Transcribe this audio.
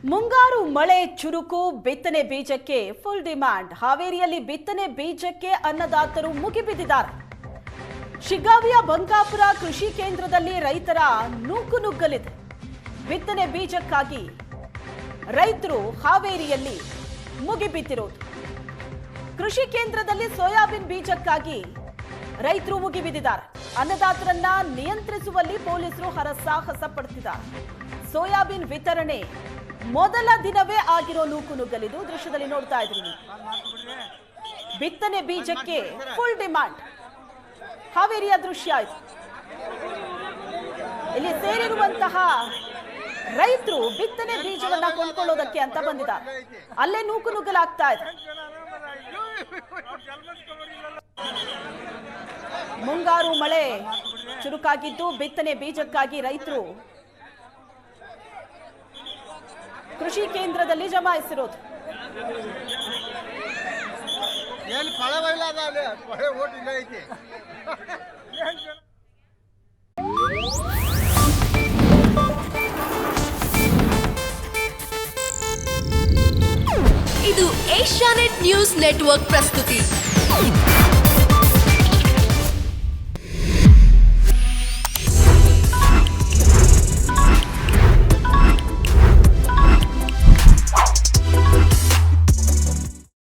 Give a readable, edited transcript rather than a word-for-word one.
ಮುಂಗಾರು ಮಳೆ ಚುರುಕು, ಬಿತ್ತನೆ ಬೀಜಕ್ಕೆ ಫುಲ್ ಡಿಮ್ಯಾಂಡ್. ಹಾವೇರಿಯಲ್ಲಿ ಬಿತ್ತನೆ ಬೀಜಕ್ಕೆ ಅನ್ನದಾತರು ಮುಗಿಬಿದ್ದಿದ್ದಾರೆ. ಶಿಗ್ಗಾವಿಯ ಬಂಕಾಪುರ ಕೃಷಿ ಕೇಂದ್ರದಲ್ಲಿ ರೈತರ ನುಗ್ಗಲಿದೆ. ಬಿತ್ತನೆ ಬೀಜಕ್ಕಾಗಿ ರೈತರು ಹಾವೇರಿಯಲ್ಲಿ ಮುಗಿಬಿದ್ದಿರೋದು. ಕೃಷಿ ಕೇಂದ್ರದಲ್ಲಿ ಸೋಯಾಬೀನ್ ಬೀಜಕ್ಕಾಗಿ ರೈತರು ಮುಗಿಬಿದ್ದಿದ್ದಾರೆ. ಅನ್ನದಾತರನ್ನ ನಿಯಂತ್ರಿಸುವಲ್ಲಿ ಪೊಲೀಸರು ಹರಸಾಹಸ ಪಡುತ್ತಿದ್ದಾರೆ. ಸೋಯಾಬೀನ್ ವಿತರಣೆ ಮೊದಲ ದಿನವೇ ಆಗಿರೋ ನೂಕುನುಗ್ಗಲಿದು ದೃಶ್ಯದಲ್ಲಿ ನೋಡ್ತಾ ಇದ್ದೀವಿ. ಬಿತ್ತನೆ ಬೀಜಕ್ಕೆ ಫುಲ್ ಡಿಮ್ಯಾಂಡ್. ಹಾವೇರಿಯ ದೃಶ್ಯ ಇದು. ಇಲ್ಲಿ ಸೇರಿರುವಂತಹ ರೈತರು ಬಿತ್ತನೆ ಬೀಜವನ್ನ ಕೊಂಡ್ಕೊಳ್ಳೋದಕ್ಕೆ ಅಂತ ಬಂದಿದ್ದಾರೆ. ಅಲ್ಲೇ ನೂಕುನುಗ್ಗಲಾಗ್ತಾ ಇದೆ. ಮುಂಗಾರು ಮಳೆ ಚುರುಕಾಗಿದ್ದು ಬಿತ್ತನೆ ಬೀಜಕ್ಕಾಗಿ ರೈತರು ಕೃಷಿ ಕೇಂದ್ರದಲ್ಲಿ ಜಮಾಯಿಸಿರೋದು. ಇದು ಏಷ್ಯಾನೆಟ್ ನ್ಯೂಸ್ ನೆಟ್ವರ್ಕ್ ಪ್ರಸ್ತುತಿ.